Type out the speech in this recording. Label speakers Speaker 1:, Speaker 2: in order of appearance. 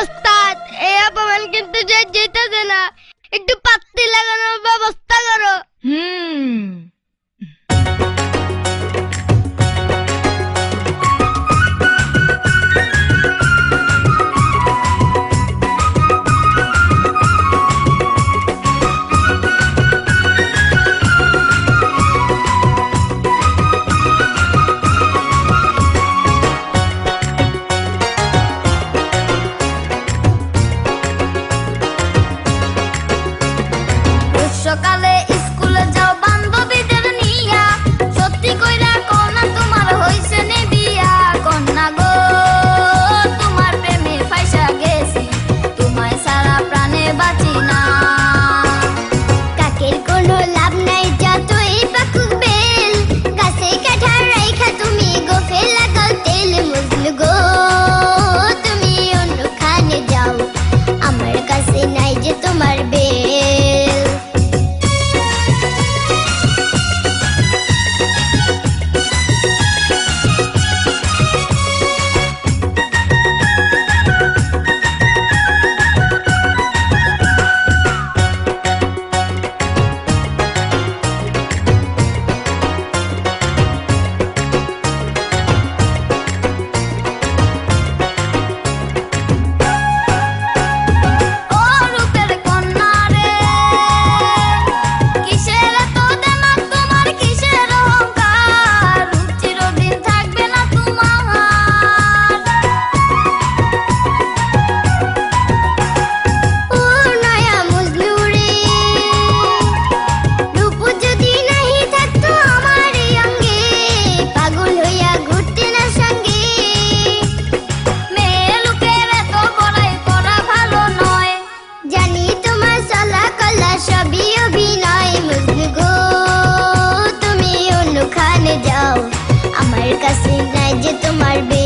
Speaker 1: ওস্তাদ, এই অপমান কিন্তু যেতেছে না, একটু পাত্তি লাগানোর ব্যবস্থা করো।
Speaker 2: সকালে স্কুলে যাও বান্ধবীদের নিয়া, সত্যি কইরা কোনা তোমার হইছে নে বিয়া। কন্যা গো তোমার প্রেমে ফাইসা গেছি, তোমায় সারা প্রাণে বাঁচি না।
Speaker 1: কাকের কোনো লাভ নাই, যতই পাকুক বেল, গাছে কাঠা রাইখা তুমি গোফে লাগাও তেল। মজনু গো তুমি অন্যখানে যাও, আমার কাছে নাই যে তোমার বেল।
Speaker 2: ও রূপের কন্যা রে, কিসের এত দেমাক তোমার, কিসের অহংকার, রূপ চিরদিন থাকবে না তোমার।
Speaker 1: ও নয়া মজনু রে, রূপ যদি নাহি থাকতো আমার এই অঙ্গে, পাগল হইয়া ঘুরতে না সঙ্গে।
Speaker 2: মেয়ে লোকের এত বড়াই করা ভালো নয়,
Speaker 1: জানি তোমার চলা কলা সবই অভিনয়। মজনু গো তুমি অন্যখানে যাও, আমার কাছে নাই যে তোমার বেল।